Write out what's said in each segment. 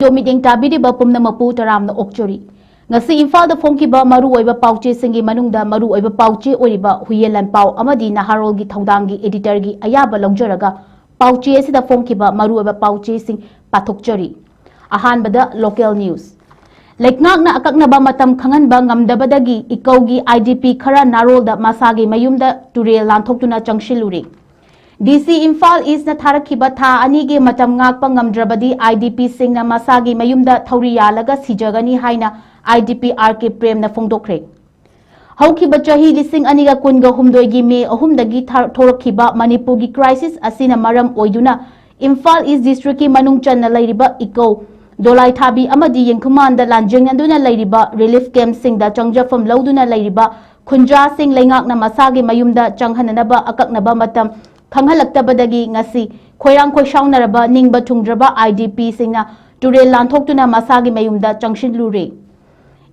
Meeting Tabidi Pumna Mapu Taram the Okchori. Nasi Infal the Fonki Ba Maru Eva Pauche Singi Manunda Maru Eva Pauche Oriba Huyelan Pau Amadi Naharolgi Taudangi Editorgi Ayaba Longjaraga Pauche the Fonki Ba Maru Eva Pauche Sing Patokchori. Ahan Bada Local News. Leknak na akak na ba matam kangan ba ngamdabadagi ikaw IDP khara narol da masagi mayumda turel lanthok tuna changshiluri. DC Infal is na tharakiba tha ani ge matam ngak pa ngamdrabadi IDP sing na masagi mayumda thauri yalaga sijagani haina IDP RK Prem na fongdokre. Haukiba chahi lising aniga kunga humdoi gi me ahumdagi thorakiba Manipur gi crisis asina maram oiduna Infal is district ki manungchan na lairiba ikaw Dolai Thabi Amadi Yen-Kumanda Lanjing Anduna Lairiba Relief Camp Sing da Changja from Lauduna Lairiba Kunja Sing Langak na Masagi Mayumda Changhanaba Akak Naba Matam Kanghalaktabadagi Ngasi Koirang Koshang Naraba Ningba Tungdraba IDP Sing na Turel Lantok Tuna Masagi Mayumda Changshin Lure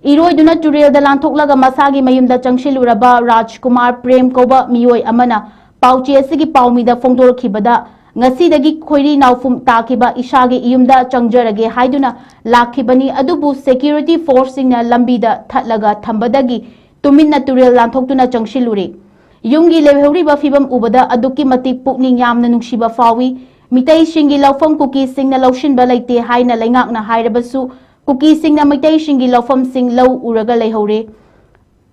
Iroi Duna Turel da Lantok Laga Masagi Mayumda Changshin Luraba Rajkumar Prem Koba Miyoi Amana Pauchi Asigi Paumida Fongdor Kibada Ngasi dagi khoiri naufum takiba ishage iyumda changjarage haiduna lakhibani adubu security force na lambida thatlaga thambadagi tuminna turel lanthokduna changshilure yumgi lehuriba fibam ubada aduki matik pukning yamna nungshiba fawi mitai shingi laufam kuki singna laushinba laite haina laingakna hairabasu kuki singna mitai shingi laufam sing law uraga lehore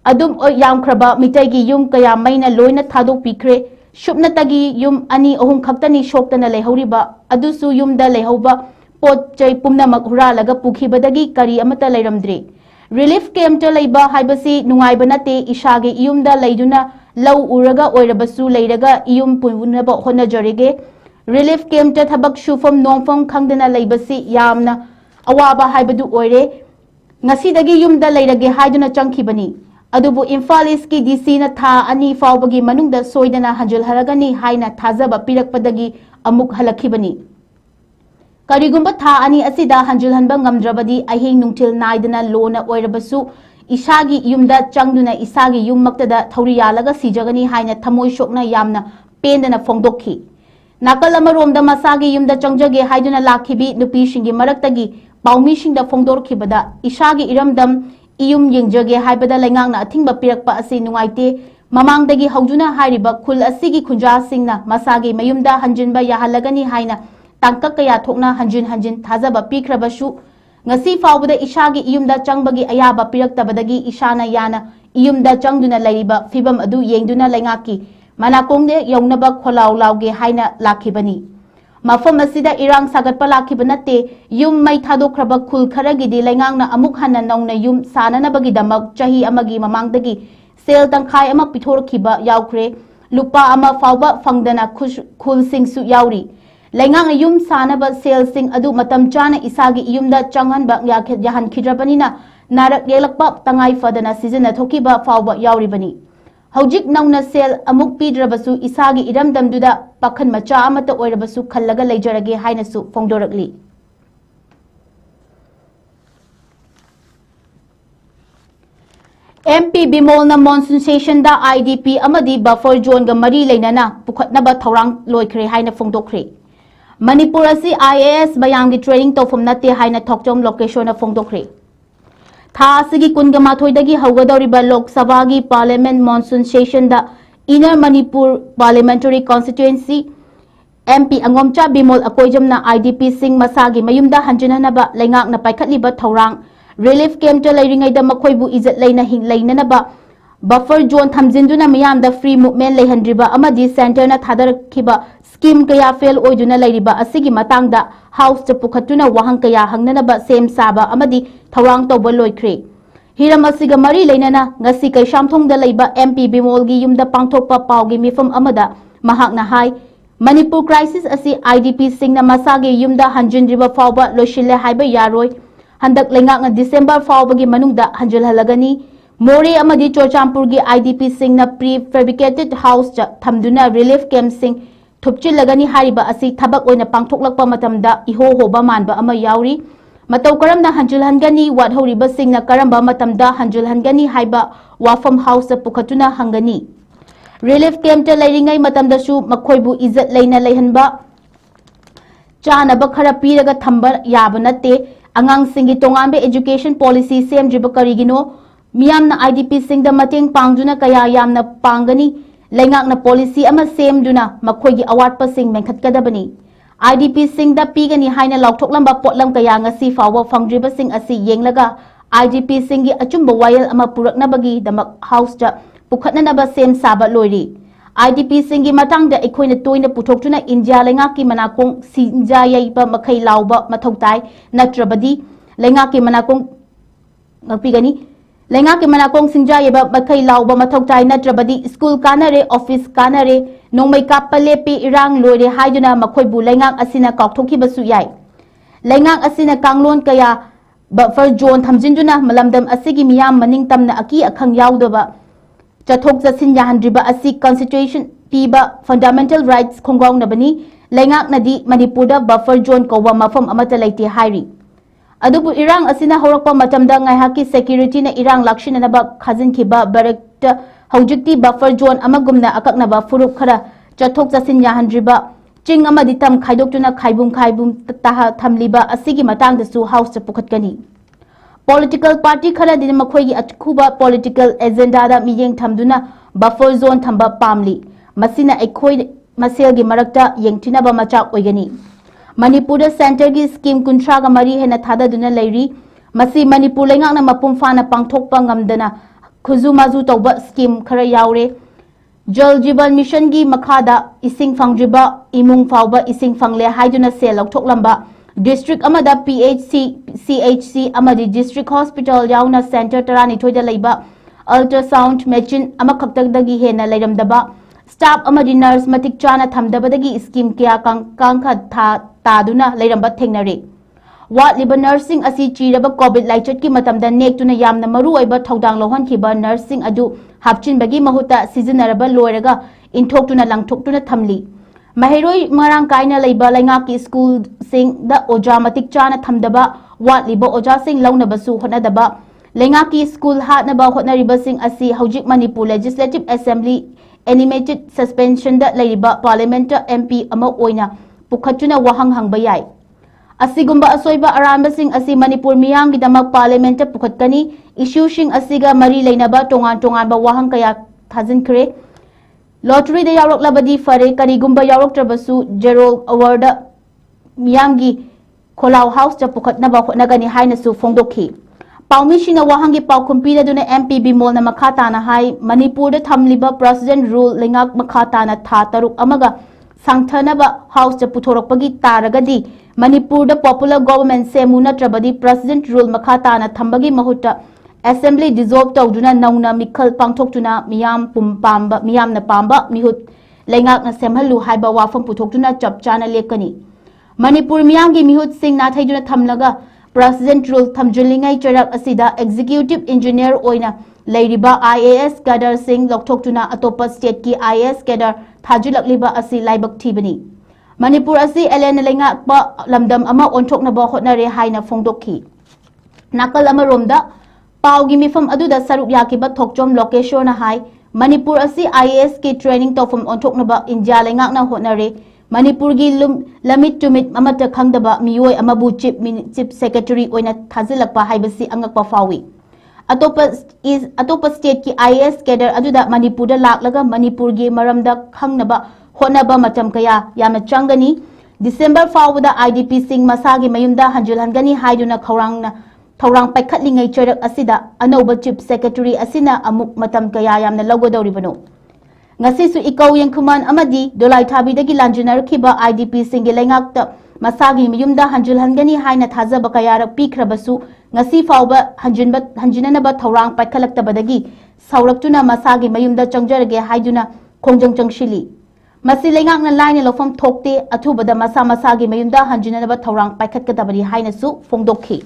adum yamkraba mitai gi yum kaya maina loina thadok pikre Shupna tagi yum ani ohum khaktani shoktana lehoriba adusu yumda lehoba pot chai pumna maghura laga pukhibadagi kari amata leiramdre relief camp to leiba haibasi nungai banate ishage yumda leiduna law uraga oirabasu leiraga yum pununaba hona jarege relief camp to thabak shufam nongfam khangdana leibasi yamna awaba haibadu oire ngasi dagi yumda leirage haiduna changkhibani Adubu Infalis ki DC na tha ani faubagi manungda soidana hanjul haragani haina thazaba pirakpadagi amuk halakhibani. Karigumba tha ani asida hanjul hanba ngamdrabadi ahing nungtil naidana lona oirabasu isagi yumda changduna isagi yummaktada thauriyalaga sijagani haina thamoi shokna yamna pendana fongdokhi. Nakalama romda masagi yumda changjage haiduna lakhibi nupi shingi maraktagi paumi shingda fongdorkhibada isagi iramdam Iyum yengjage haibada laingakna athingba pirakpa asi nungaite mamangdagi haujuna hairiba khul asigi khunja singna masagi mayumda hanjinba yahalagani haina tangkak kaya thokna hanjin thazaba pikrabashu ngasi faubada ishagi iyumda changbagi ayaba piraktabadagi ishana yana iyumda changduna lairiba fibam adu yengduna laingaki manakongde yongnaba kholaw lawge haina lakhibani Mafam asida irang sagat palaki banate yum may thadokraba khul kharagidi laingangna amuk hana nauna yum sanana bagi damak chahi amagi mamangdagi sel tangkhai ama pithorkhiba yaukre lupa ama fauba fangdana khul singsu yauri laingang yum sanaba sel sing adu matam chana isagi yumda changhanba yahan khidrabanina narak yelakpa tangai fadana season thokiba fauba yauri bani Haujik nauna sel amuk pidrabasu isagi iramdamduda pakhan macha amata oirabasu khallaga leijarage hainasu fongdorakli MP Bimol na monsoon session da IDP amadi buffer zone ga mari leinana pukhatnaba thorang loikhre haina fongdokre Manipur asi IAS bayangi training tofum nate haina thokchom location na fongdokre Thasigi Kungamathoidagi Haugadoriba Lok Sabagi Parliament Monsoon Session da Inner Manipur Parliamentary Constituency MP Angomcha Bimol Akoijam na IDP Sing Masagi Mayumda Hanjinanaba Laingak na Paikatliba Taurang Relief Camp to Lairingay da Makoibu Izat Laina Lainanaba Buffer Zone Thamjinduna Miyam da Free Movement Laihandriba Amadi Center na Thadarakhiba Scheme kaya fail oiduna lairiba asigi matangda house ta pukhatuna wahang kaya hangnanaba sem saba amadi thawang tawba loikre hiram asiga mari leinana ngasi kai shamthongda leiba MP Bimolgi yumda pangthokpa paugi mifam amada mahakna hai Manipur crisis asi IDP singna masagi yumda hanjinriba fawba loishille haiba yaroi handak lengak nga December fawbagi manungda hanjul halagani More amadi Chochampurgi IDP singna prefabricated house ja thamduna relief camp sing Thupchilagani hariba asi thabak oina pangthoklakpa matamda iho hoba manba ama yauri matau karamna hanjulhangani wadhoriba singna karamba matamda hanjulhangani haiba wafam house pukhatuna hangani relief camp ta lairingai matamda su makhoibu izat leina leihanba chana ba khara piraga thamba yaba natte angangsing gi tongambe education policy semdriba karigino miyamna IDP singda mateng pangduna kaya yamna pangani leingakna policy ama semduna makhoigi awatpa sing menkhatkadabani IDP singda pigani haina laukthoklampa potlam kaya ngasi fawba fangdriba sing asi yenglaga IDP singi achumba wayal ama puraknabagi damak house ja pukhatnanaba sem saba loiri IDP singi matangda ekhoina toina puthoktuna India leingaki manakong sinjayaiba makhai lauba mathautai natrabadi leingaki manakong ngapigani leingaki manakong sinjayaiba makhai lauba mathautai natrabadi school kanare office kanare nongmai kappa lepi irang loire haiduna makhoibu leingak asina kaukthokhibasu yai leingak asina kanglon kaya buffer zone thamjinduna malamdam asigi miyam maning tamna aki akhang yaudaba chathok chasin yahandriba asi constitution piba fundamental rights khonggong nabani leingak nadi manipurda buffer zone kowa mafam amata laite hairi adubu irang asina horakpa matamda ngaihaki security na irang lakshina naba khajin khiba barakta haujikti buffer zone amagumna akaknaba furup khara chathok chasin yahandriba ching amadi tam khaidoktuna khaibum taha thamliba asigi matang dasu house cha pukhatkani political party khara din makhoigi atkuba political agenda da miyeng thamduna buffer zone thamba pamli masina ekhoi maselgi marakta yengtinaba machak oigani Manipur center gi scheme kuntra ga mari hena thada duna leiri masi Manipur leingakna mapum fana pangthokpa ngamdana khuzu mazu tawba scheme khara yaure 𝗔𝗡𝗏𝗏 mission gi makhada ising fangdriba imung fawba ising fangle haiduna se laukthoklambe district amada CHC amadi district hospital yauna center tarani thoida leiba ultrasound machine amakhakdagi hena leiramdaba staff amadi nurse matik chana thamdabadagi scheme kya kangkha taduna leiramba thengnare watliba nursing asi chiraba covid laichot ki matamda nektuna yamna maru oiba thodang lohan khiba nursing adu hapchin bagi mahuta seasonaraba loiraga inthokutuna langthokutuna thamli maheroi marang kaina leiba lainga ki school sing da oja matik chana thamdaba watliba oja sing launabasu honadaba lainga ki school hatnaba hotnariba sing asi hojik Manipur Legislative Assembly animated suspension da leiba parliament MP ama oina pukhatuna wahang hangba yai asigumba asoiba arambasing asi Manipur miyangi damak parliament pukhatkani issue sing asiga mari leinaba tongan ba wahang kaya thajinkre lottery da yawrok labadi fare karigumba yawrok trabasu Gerald award miyangi kholau house cha pukhatna ba khotnagani haina su phongdokhi paumi sina wahangi paukumpira duna MP bimol na makhata na hai Manipur da thamliba president rule lengak makhata na tha taruk amaga sangthanaba house cha puthorokpagi taragadi Manipur da popular government se munatrabadi president rule makhata na thambagi mahuta assembly dissolve tawduna nauna mikhal pangthoktuna miyam pumpamba miyam na pamba mihut leingak na semhalu haiba wafam puthoktuna chapchana lekani Manipur miyamgi mihut sing na thaiduna thamlaga president rule thamjulingai charak asida executive engineer oina leiriba IAS cadre sing lokthokutuna atopa state ki IAS cadre thajulakliba asi laibak thibani Manipur asi elen leingak pa lamdam ama onthoknaba hotnare haina phongdokhi nakal ama romda paugi mifam aduda sarup yakiba thokchom location na hai Manipur asi IAS ki training tofam onthoknaba India leingak na hotnare Manipur gi lamit tumit amata khangdaba miyoi amabu chief secretary oina thajilakpa haibasi angakpa fawi atopa state ki IAS cadre aduda Manipur da laklaga Manipur gi maramda khangnaba honaba matam kaya yamna changani December fawda IDP sing masagi mayumda hanjulhangani haiduna thorang paikhatlingai charak asida anoba chief secretary asina amuk matam kaya yamna logodoribano ngasisu 𝗍𝐿 amadi dolai thabidagi lanjinarkhiba IDP singi leingakta masagi mayumda hanjulhangani haina thajaba kayarak pikhrabasu ngasi fawba hanjinanaba thorang paikhalaktabadagi sauraktuna masagi mayumda changjarage haiduna khongjang changshili masi leingakna laina lofam thokte athubada masagi mayumda hanjinanaba thorang paikhatkadabari haina su phongdokhi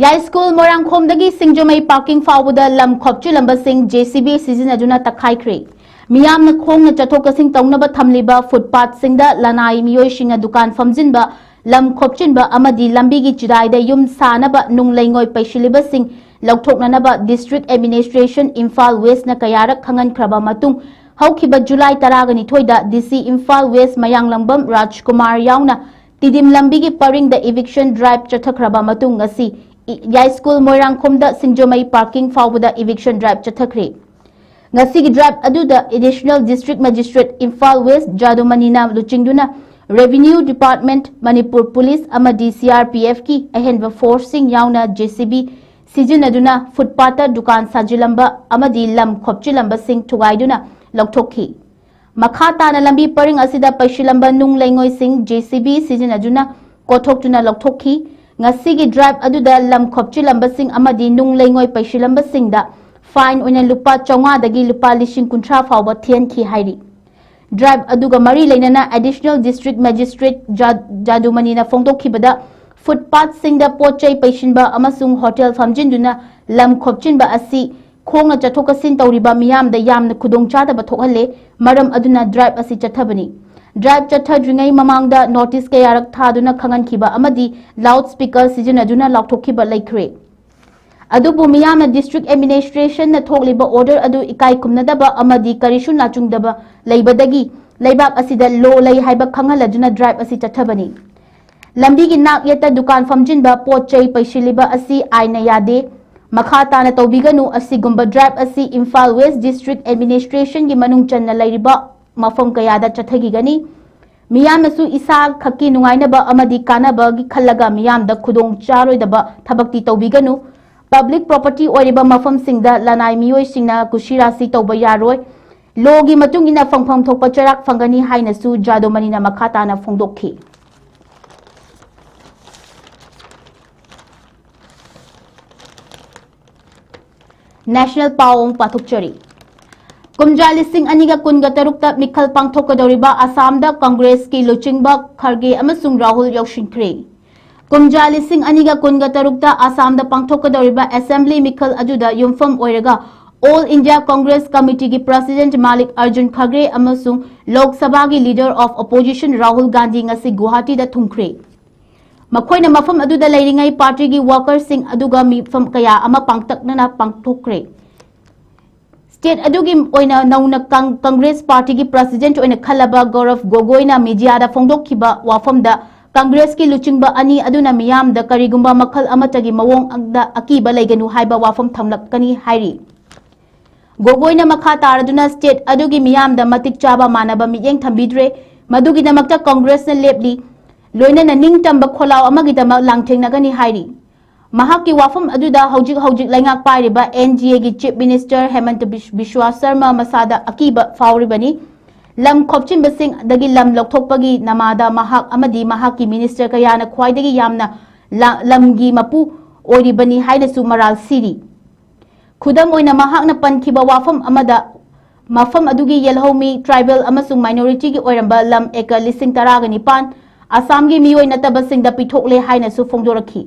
Yai school morangkhom dagi singjomai parking fawda lam khopchu lamba sing JCB sizinaduna takhaikre miyam na khong na chathok sing tawnaba thamliba footpath singda lanai miyoi singa dukan famjinba lam khopchinba amadi lambi gi chidai da yum sanaba nunglaingoi paishiliba sing laukthoknanaba district administration Imphal West na kayarak khangan khraba matung haukiba July 12 DC Imphal West Mayanglambam Rajkumar yauna Tidim Lambigi paring the eviction drive chathakraba matung ngasi Yai School Moirangkhomda Singjomai parking fawda eviction drive chathakre ngasi drive aduda additional district magistrate Imphal West Jadumanina luchingduna Revenue Department Manipur Police amadi CRPF ki ahenba forcing yauna JCB sijinaduna footpath dukan sajilamba amadi lam khopchilamba sing thugaiduna lokthokhi makha na lambi paring asida paishilamba nung laingoi sing JCB sijinaduna kothokjuna lokthokhi ngasi gi drive aduda lam khopchilamba sing amadi nung laingoi paishilamba singda fine oina lupa chonga dagi lupa lishing kuntra fawba thien ki hairi drive aduga mari leinana additional district magistrate Jadumani na fongdokhibada footpath singda pochai paishinba amasung hotel famjinduna lam khopchinba asi khonga chathokasin tawriba miyamda yamna khudongchada ba thokhalle maram aduna drive asi chathabani drive chathadringai mamangda notice kayarak thaduna khangankhiba amadi loudspeaker sijinaduna lauthokhiba laikre adubu miyamna district administration na thokliba order adu ikai kumnadaba amadi karishu nachungdaba leibadagi leibak asida lo lei haiba khanghaladuna drive asi chathabani lambi gi nak yeta dukan famjinba pochai paishiliba asi aina yade makha tana tawbiganu asigumba drive asi Imphal West District Administration gi manung channa lairiba mafam kayada chathagi gani miyam su isa khaki nungainaba amadi kanaba gi khallaga miyam da khudong charoidaba thabakti tawbiganu public property oiriba mafam singda lanai miyoi singna kushirasi tawba yaroi logi matung ina fangpham thokpa charak fangani haina su Jadomani na makha tana phongdokhi National Pawong Pathukchari Kumjali Singh Aniga Kunga Tarukta Mikhal Pangthokadoriba Assamda Congress ki Luchingba Kharge amasung Rahul Yaushinkre Kumjali Singh Aniga Kunga Tarukta Assamda Pangthokadoriba Assembly Mikhal Ajuda Yumfam Oiraga All India Congress Committee ki President Malik Arjun Khagre amasung Lok Sabha ki Leader of Opposition Rahul Gandhi ngasi Guwahati da thungkre Makoina mafam aduda leiringai party gi workers sing aduga mifam kaya ama pangtakna pangthokre state adugi oina nauna Congress party gi president oina khalaba Gaurav Gogoi na media da phongdokhiba wafam da Congress ki luchingba ani aduna miyam da karigumba makhal amatagi mawong agda akiba leiganu haiba wafam thamlakkani hairi Gogoi na makha taraduna state adugi miyam da matik chaba manaba miyeng thambidre madugi namakta Congress na lepli loina na ningtamba kholaw amagidama langthengnagani hairi mahaki wafam aduda hojik laingak pairiba NGA gi chief minister Hemant Biswa Sarma masada akiba fauribani lam khopchinba sing dagi lam lokthokpagi namada mahak amadi mahaki minister kayana khwaidagi yamna lamgi mapu oiribani haina su maral siri khudam oina mahak na pankhiba wafam amada mafam adugi yelhomi tribal amasung minority gi oiramba lam eka lising taragani pan Assam gi miyoi nataba singda pithokle haina su phongdorakhi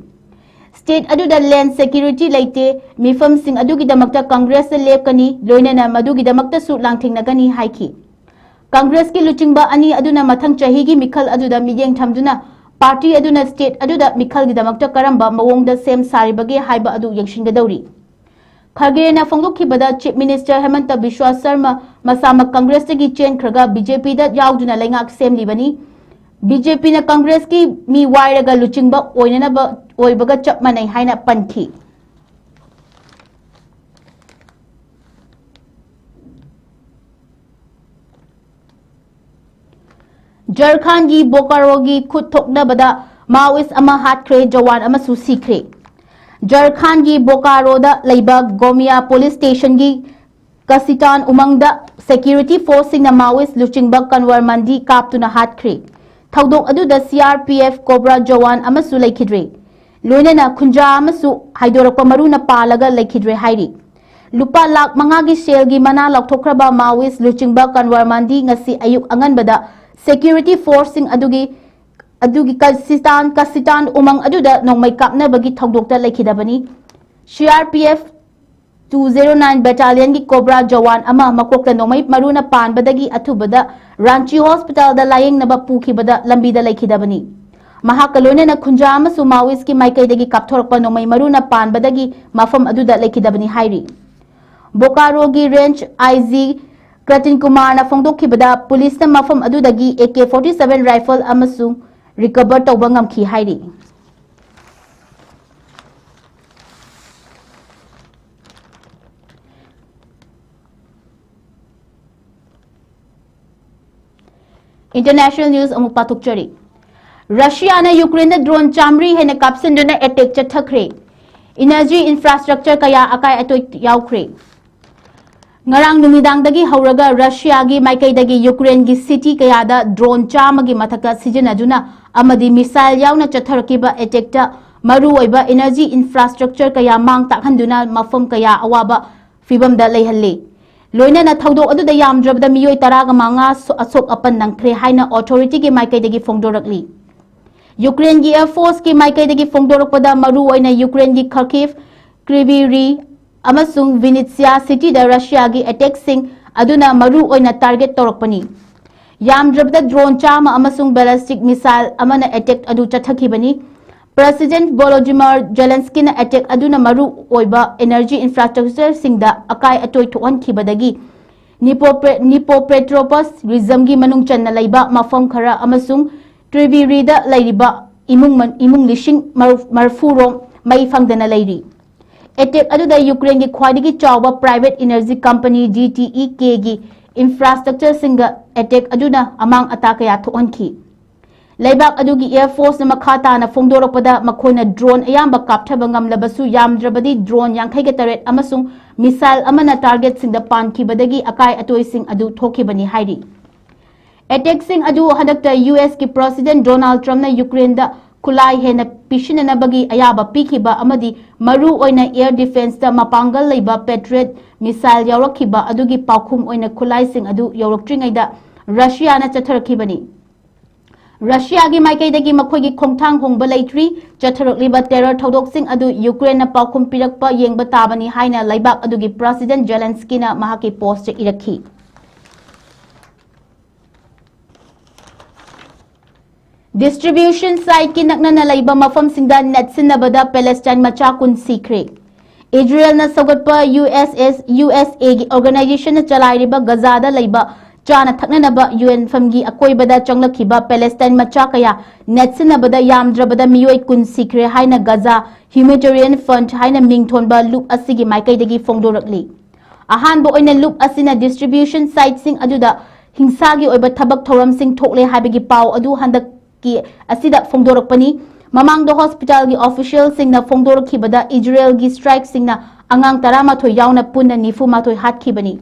state aduda land security leite mifam sing adugi damakta Congress lepkani loinana madugi damakta su langthingnagani haiki Congress ki luchingba ani aduna mathang chahi gi mikhal aduda miyeng thamduna party aduna state aduda mikhal gi damakta karamba mawongda sem saribagi haiba adu yengshingadawri Kharge na phongdokhibada chief minister Hemant Biswa Sarma masama Congress gi chen khraga BJP da yauduna laingak semlibani BJP na Congress ki mi wairaga luchingba oinana ba oibaga chapmanai haina pankhi Jharkhand gi Bokaro gi khut thokna bada Maoist ama hatkre jawan ama su sikre Jharkhand gi Bokaro da leiba Gomia police station gi Kasitan umangda security force na Maoist luchingba Kanwar Mandi kaptuna hatkre Thawdok aduda CRPF Cobra Jawan amasu laikidre loinana khunja amasu haidorakpa maruna palaga laikidre hairi lupa lak mangagi shelgi mana lokthokraba Maoist luchingba Kanwar Mandi ngasi ayuk anganbada security forcing adugi kasitan umang aduda nongmai kapna bagi thawdokta laikidabani CRPF 209 battalion ki Cobra Jawan ama makokta nomai maruna panbadagi athubada Ranchi Hospital da laying naba pukhibada lambida laikidabani mahakalone na khunja amasu Maoist ki maikaidagi kapthorakpa nomai maruna panbadagi mafam aduda laikidabani hairi Bokaro gi range IG ꯀ꯭ꯔꯇꯤꯟꯀꯨꯃꯥꯔꯅ ꯐꯣꯡꯗꯣꯛꯈꯤꯕꯗ ꯄꯨꯂꯤꯁꯅ ꯃꯐꯝ ꯑꯗꯨꯗꯒꯤ AK-47 rifle ꯑꯃꯁꯨꯡ recover ꯇꯧꯕ ꯉꯝꯈꯤ ꯍꯥꯏꯔꯤ꯫ International news अमुक पाथोक्चरी। रशियाना Ukraine drone Chamari हेन कापसिंदुना attack चथखरे। Energy infrastructure कया अकाय अतोय यावखरे। ngarang numidangdagi hawraga Russiagi maikaidagi Ukraine city kayada drone chamagi mathaka sijenaduna amadi missile yauna chatharakiba attackta maru oiba energy infrastructure kaya mang takhanduna mafam kaya awaba fibamda leihalle loina na thawdok aduda yamdrabda miyoi taraga manga asok apan nangkhre haina authority gi maikaidagi fongdorakli Ukraine gi air force gi maikaidagi fongdorakpada maru oina Ukraine gi Kharkiv Kryvyi amasung Vinnytsia city da Russia gi attack sing aduna maru oina target torakpani yamdrabda drone chama amasung ballistic missile amana attack adu chathakibani President Volodymyr Zelensky na attack aduna maru oiba energy infrastructure singda akai atoi thoan khibadagi Dnipropetrovsk region gi manung channa laiba mafam khara amasung Kryvyi da lairiba imung lishing marfurom mai fangdana lairi attack aduda Ukraine gi khwadigi chawba private energy company 𝐍𝐞𝐰𝐬 gi infrastructure singa attack aduna amang ataka ya thoanki laibak adugi air force na makhata na fongdorakpada makhoina drone ayamba kapthaba ngamlabasu yamdrabadi drone 58 amasung missile amana target singda pankibadagi akai atoi sing adu thokibani hairi attack sing adu hadakta US ki president Donald Trump na Ukraine da kulai hena pishinana bagi ayaba pikiba amadi maru oina air defense da mapangal leiba Patriot missile yawrakhiba adugi paukhum oina kulai sing adu yawraktringai da Russia na chatharakibani Russia gi maikaidagi makhoigi khongthang hongba leitri chatharakliba terror thodok sing adu Ukraine na paukhum pirakpa yengba tabani haina laibak adugi President Zelensky na mahaki post irakhi Distribution site ki nakna laiba mafam singda net sinabada Palestine macha kun sikre Israel na sagatpa USA gi organization na chalairiba Gaza da laiba chana thakna ba UN famgi akoibada changlakhiba Palestine macha kaya net sinabada yamdrabada miyoi kun sikre haina Gaza humanitarian fund haina mingthonba loop asigi maikaidagi fongdorakli ahanbo oina loop asina distribution site sing aduda hingsagi oiba thabak thoram sing thokle habigi pau adu handak ki asida fongdorakpani mamangdo hospital gi official singna fongdorakhibada Israel gi strike singna angang 13 yauna punna nifu mathoi hatkibani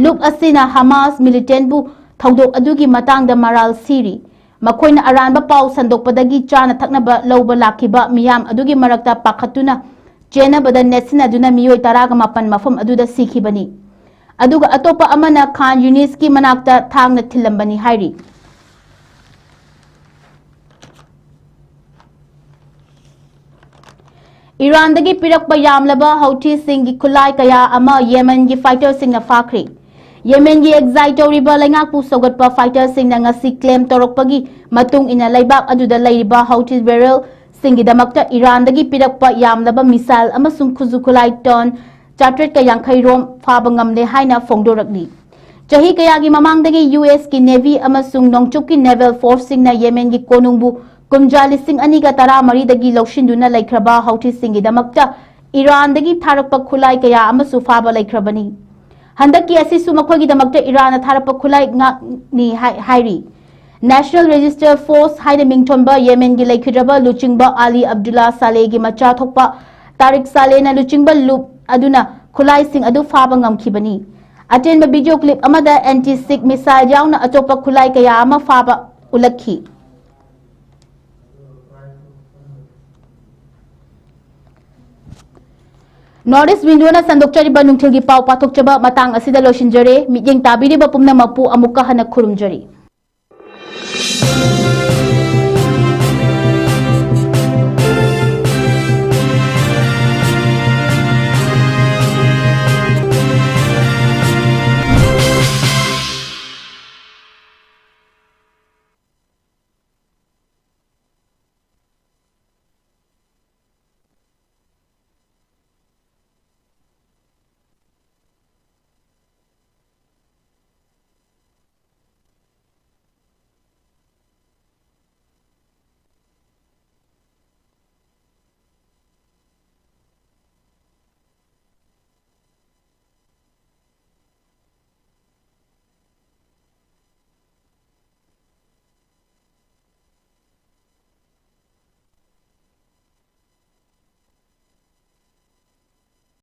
look asina Hamas militant bu thodok adugi matangda maral siri makhoina aranba pau sandokpadagi chana thaknaba lawba lakhiba miyam adugi marakta pakhatuna chena bada netsina duna miyoi 18 mafam aduda sikhibani aduga atopa amana Khan Yunis ki manakta thangna thilambani hairi Iran dagi pirakpa yamlaba Houthi sing gi khulai kaya ama Yemen gi fighter sing na fakhri Yemen gi 𝐍𝐞𝐰𝐬 laingak pu sogatpa fighter sing na ngasi claim torokpagi matung ina laibak aduda lairiba Houthi rebel sing gi damakta Iran dagi pirakpa yamlaba missile amasung khuzu khulai ton 450 rom phaba ngamle haina fongdorakli chahi kaya gi mamang dagi US ki navy amasung nongchuk ki naval force sing na Yemen gi konungbu kumjalising aniga tara mari dagi lokshinduna laikhraba Houthi singi damakta Iran dagi tharakpa khulai kaya amasu faba laikhrabani handaki asisu makhogi damakta Iran tharappa khulai ni hairi National Register Force haina mingthonba Yemen gi laikhidraba luchingba Ali Abdullah Saleh gi macha thokpa Tariq Saleh na luchingba loop aduna khulai sing adu faba ngamkhibani atenba video clip amada anti-stick missile yauna atopa khulai kaya ama faba ulakhi Northeast Windona sandokchariba nungthilgi pau pathokchaba matang asida loshinjare mityeng tabiriba pumna mapu amuka hana khurumjari